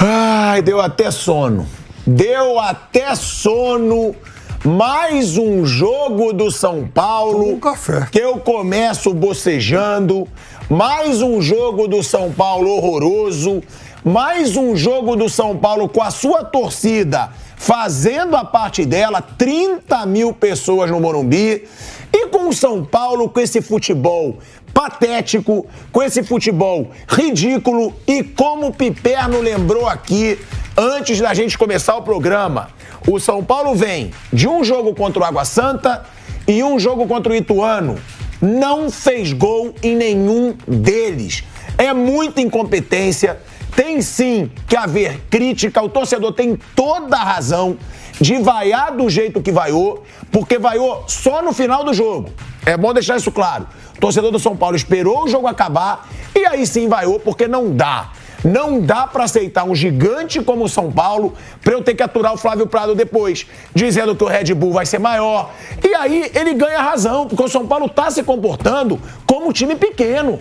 Ai, deu até sono. Deu até sono. Mais um jogo do São Paulo. Um café. Que eu começo bocejando. Mais um jogo do São Paulo horroroso. Mais um jogo do São Paulo com a sua torcida fazendo a parte dela. 30 mil pessoas no Morumbi. E com o São Paulo com esse futebol patético, com esse futebol ridículo. E como o Piperno lembrou aqui, antes da gente começar o programa, o São Paulo vem de um jogo contra o Água Santa e um jogo contra o Ituano. Não fez gol em nenhum deles. É muita incompetência. Tem sim que haver crítica. O torcedor tem toda a razão de vaiar do jeito que vaiou, porque vaiou só no final do jogo. É bom deixar isso claro. O torcedor do São Paulo esperou o jogo acabar e aí sim vaiou, porque não dá. Não dá pra aceitar um gigante como o São Paulo pra eu ter que aturar o Flávio Prado depois, dizendo que o Red Bull vai ser maior. E aí ele ganha razão, porque o São Paulo tá se comportando como um time pequeno.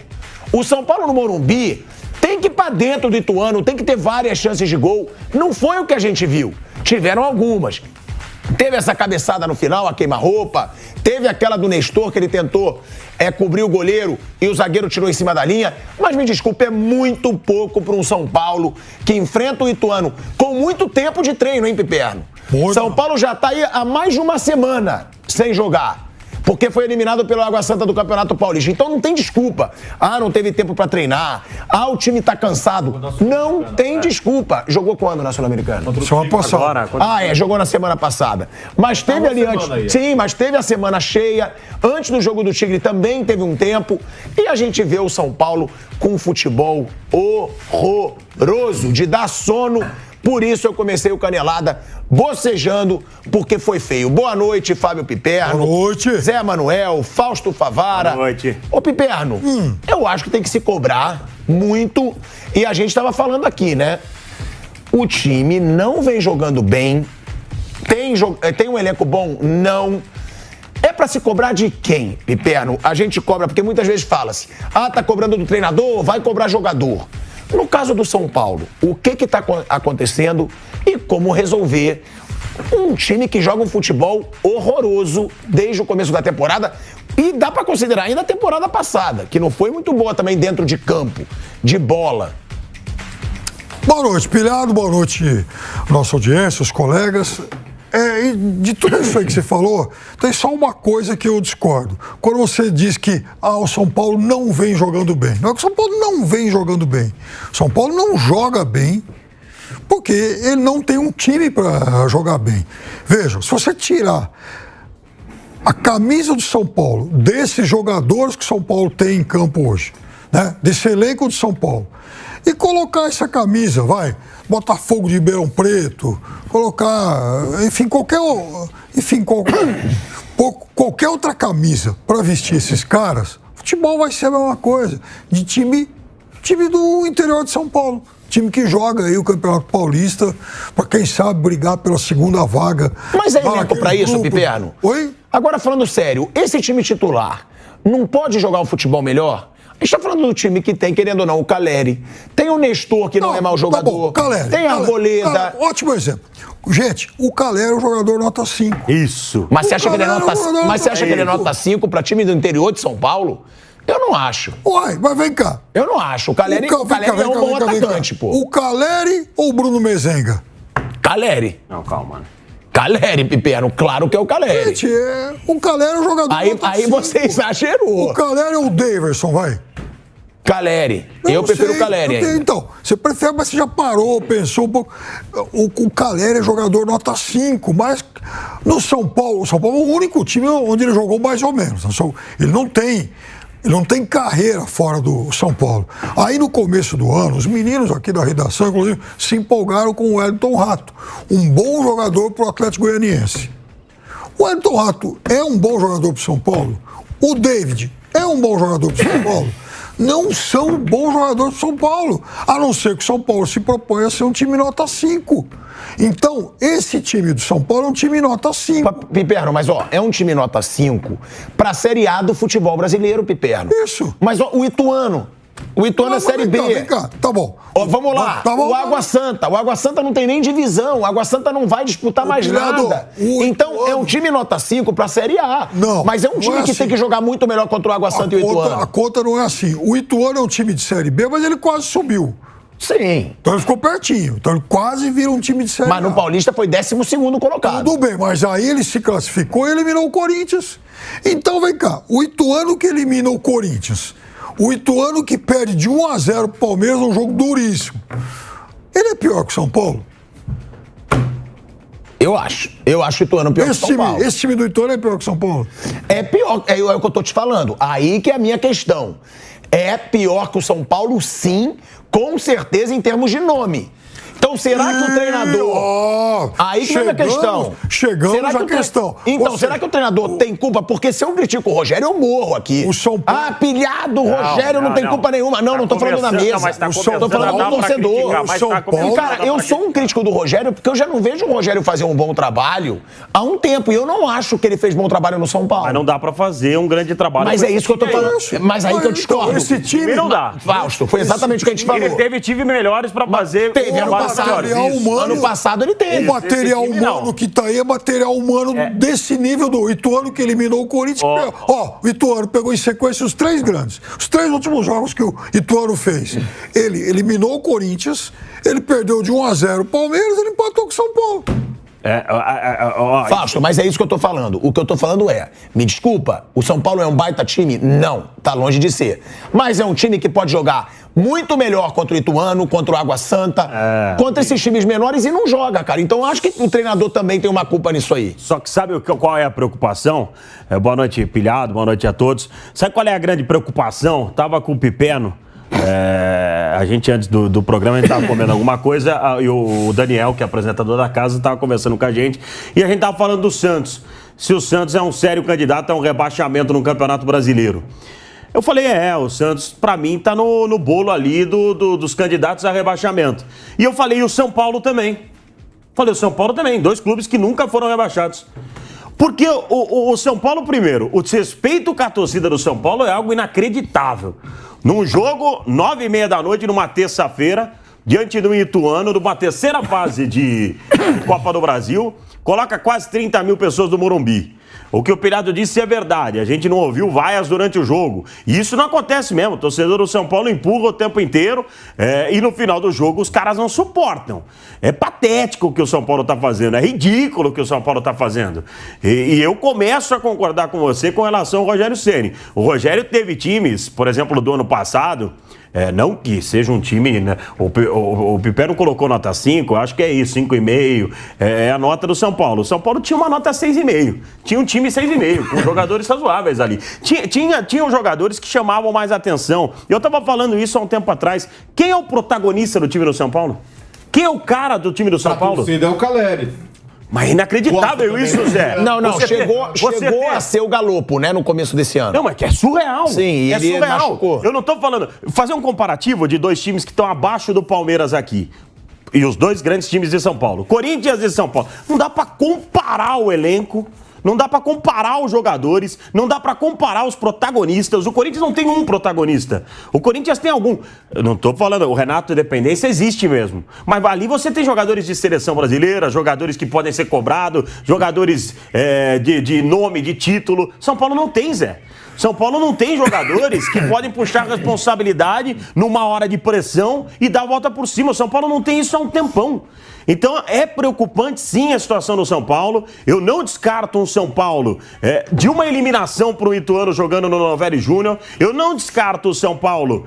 O São Paulo no Morumbi tem que ir pra dentro do Ituano, tem que ter várias chances de gol. Não foi o que a gente viu. Tiveram algumas. Teve essa cabeçada no final, a queima-roupa. Teve aquela do Nestor, que ele tentou cobrir o goleiro e o zagueiro tirou em cima da linha. Mas me desculpe, é muito pouco para um São Paulo que enfrenta o Ituano com muito tempo de treino, hein, Piperno? São Paulo já tá aí há mais de uma semana sem jogar, porque foi eliminado pelo Água Santa do Campeonato Paulista. Então não tem desculpa. Ah, não teve tempo pra treinar. Ah, o time tá cansado. Não tem desculpa. Jogou quando na Sul-Americana? Semana passada. Jogou na semana passada. Mas teve ali antes. Sim, mas teve a semana cheia. Antes do jogo do Tigre também teve um tempo. E a gente vê o São Paulo com um futebol horroroso, de dar sono. Por isso eu comecei o Canelada bocejando, porque foi feio. Boa noite, Fábio Piperno. Boa noite. Zé Manuel, Fausto Favara. Boa noite. Ô, Piperno, eu acho que tem que se cobrar muito. E a gente estava falando aqui, né? O time não vem jogando bem. Tem um elenco bom? Não. É pra se cobrar de quem, Piperno? A gente cobra, porque muitas vezes fala-se, tá cobrando do treinador, vai cobrar jogador. No caso do São Paulo, o que está acontecendo e como resolver um time que joga um futebol horroroso desde o começo da temporada? E dá para considerar ainda a temporada passada, que não foi muito boa também dentro de campo, de bola. Boa noite, Pilhado. Boa noite, nossa audiência, os colegas. E de tudo isso aí que você falou, tem só uma coisa que eu discordo. Quando você diz que o São Paulo não vem jogando bem. Não é que o São Paulo não vem jogando bem. O São Paulo não joga bem porque ele não tem um time para jogar bem. Veja, se você tirar a camisa do São Paulo, desses jogadores que o São Paulo tem em campo hoje, né, desse elenco do São Paulo, e colocar essa camisa, Botafogo de Ribeirão Preto, colocar, enfim, qualquer outra camisa para vestir esses caras, futebol vai ser a mesma coisa, de time do interior de São Paulo. Time que joga aí o Campeonato Paulista, para quem sabe brigar pela segunda vaga. Mas é elenco para isso, Piperno? Oi? Agora, falando sério, esse time titular não pode jogar um futebol melhor? A gente tá falando do time que tem, querendo ou não, o Caleri. Tem o Nestor, que não é mau jogador. Tá bom, Caleri, tem a Arboleda. Ótimo exemplo. Gente, o Caleri é um jogador nota 5. Isso. Mas você acha que ele é nota 5 para time do interior de São Paulo? Eu não acho. Mas vem cá. Eu não acho. O Caleri é um bom atacante, pô. O Caleri ou o Bruno Mezenga? Caleri. Não, calma, né? Caleri, Piperno, claro que é o Caleri. Gente, o Caleri é um jogador Aí você exagerou. O Caleri ou o Daverson, Caleri. Eu prefiro o Caleri ainda. Então, você prefere, mas você já parou, pensou um pouco. O Caleri é jogador nota 5, mas no São Paulo é o único time onde ele jogou mais ou menos. Ele não tem carreira fora do São Paulo. Aí no começo do ano, os meninos aqui da redação, inclusive, se empolgaram com o Wellington Rato, um bom jogador para o Atlético Goianiense. O Wellington Rato é um bom jogador para o São Paulo? O David é um bom jogador para o São Paulo? Não são bons jogadores do São Paulo, a não ser que o São Paulo se propõe a ser um time nota 5. Então, esse time do São Paulo é um time nota 5. Piperno, mas é um time nota 5 pra Série A do futebol brasileiro, Piperno. Isso. Mas o Ituano O Ituano é Série B. Vem cá, tá bom. Ó, vamos lá, Tá bom, o Água Santa. O Água Santa não tem nem divisão. O Água Santa não vai disputar mais nada. Então, é um time nota 5 pra Série A. Não. Mas é um time que tem que jogar muito melhor contra o Água Santa e o Ituano. A conta não é assim. O Ituano é um time de Série B, mas ele quase subiu. Sim. Então ele ficou pertinho. Então ele quase vira um time de Série A. Mas no Paulista foi 12º colocado. Tudo bem, mas aí ele se classificou e eliminou o Corinthians. Então vem cá, o Ituano que elimina o Corinthians, o Ituano que perde de 1-0 pro Palmeiras num jogo duríssimo, ele é pior que o São Paulo? Eu acho. Eu acho o Ituano pior que o São Paulo. Esse time do Ituano é pior que o São Paulo? É pior, é o que eu tô te falando. Aí que é a minha questão. É pior que o São Paulo, sim, com certeza em termos de nome. Então, será que o treinador... Aí que é a questão. Chegamos à questão. Então, será que o treinador tem culpa? Porque se eu critico o Rogério, eu morro aqui. O São Paulo... Ah, pilhado, o Rogério não tem culpa nenhuma. Não, não tô falando da mesa. Tô falando do torcedor. O São Paulo... Cara, eu sou um crítico do Rogério porque eu já não vejo o Rogério fazer um bom trabalho há um tempo. E eu não acho que ele fez bom trabalho no São Paulo. Mas não dá pra fazer um grande trabalho. Mas é isso que eu tô falando. Mas aí que eu discordo. Esse time não dá. Fausto, foi exatamente o que a gente falou. Ele teve time melhores pra fazer... Teve ano passado. Ano passado ele teve. O material humano que tá aí é material humano desse nível do Ituano que eliminou o Corinthians. Ó, o Ituano pegou em sequência os 3 grandes. Os 3 últimos jogos que o Ituano fez. Ele eliminou o Corinthians, ele perdeu de 1-0 o Palmeiras, ele empatou com o São Paulo. Fausto, mas é isso que eu tô falando. O que eu tô falando é, me desculpa, o São Paulo é um baita time? Não, tá longe de ser. Mas é um time que pode jogar muito melhor contra o Ituano, contra o Água Santa, contra esses times menores e não joga, cara. Então eu acho que o treinador também tem uma culpa nisso aí. Só que sabe qual é a preocupação? Boa noite, Pilhado, boa noite a todos. Sabe qual é a grande preocupação? Tava com o Pipeno. A gente, antes do programa, a gente tava comendo alguma coisa e o Daniel, que é apresentador da casa, tava conversando com a gente e a gente tava falando do Santos. Se o Santos é um sério candidato a um rebaixamento no Campeonato Brasileiro. Eu falei, o Santos, pra mim, tá no bolo ali dos candidatos a rebaixamento. E eu falei, e o São Paulo também. Falei, o São Paulo também, 2 clubes que nunca foram rebaixados. Porque o São Paulo, primeiro, o desrespeito com a torcida do São Paulo é algo inacreditável. Num jogo, 9h30 da noite, numa terça-feira, diante do Ituano, numa terceira fase de Copa do Brasil, coloca quase 30 mil pessoas do Morumbi. O que o Pilhado disse é verdade, a gente não ouviu vaias durante o jogo. E isso não acontece mesmo, o torcedor do São Paulo empurra o tempo inteiro e no final do jogo os caras não suportam. É patético o que o São Paulo está fazendo, é ridículo o que o São Paulo está fazendo. E eu começo a concordar com você com relação ao Rogério Ceni. O Rogério teve times, por exemplo, do ano passado... não que seja um time, né? O Pipé não colocou nota 5, acho que é isso, 5,5. É a nota do São Paulo. O São Paulo tinha uma nota 6,5. Tinha um time 6,5, com jogadores razoáveis ali. Tinham jogadores que chamavam mais atenção. Eu estava falando isso há um tempo atrás. Quem é o protagonista do time do São Paulo? Quem é o cara do time do São Paulo? É o Caleri. Mas é inacreditável isso, Zé. Não, chegou a ser o Galopo, né, no começo desse ano. Não, mas que é surreal. Sim, é ele surreal. machucou. Eu não tô falando... Fazer um comparativo de 2 times que estão abaixo do Palmeiras aqui. E os 2 grandes times de São Paulo. Corinthians e São Paulo. Não dá pra comparar o elenco... Não dá pra comparar os jogadores, não dá pra comparar os protagonistas. O Corinthians não tem um protagonista. O Corinthians tem algum. Eu não tô falando, o Renato Independência existe mesmo. Mas ali você tem jogadores de seleção brasileira, jogadores que podem ser cobrados, jogadores de nome, de título. São Paulo não tem, Zé. São Paulo não tem jogadores que podem puxar responsabilidade numa hora de pressão e dar a volta por cima. O São Paulo não tem isso há um tempão. Então é preocupante sim a situação do São Paulo. Eu não descarto um São Paulo de uma eliminação para o Ituano jogando no Novelli Júnior. Eu não descarto o São Paulo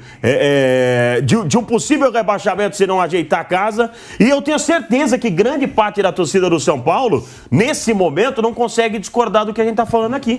de um possível rebaixamento se não ajeitar a casa. E eu tenho certeza que grande parte da torcida do São Paulo, nesse momento, não consegue discordar do que a gente está falando aqui.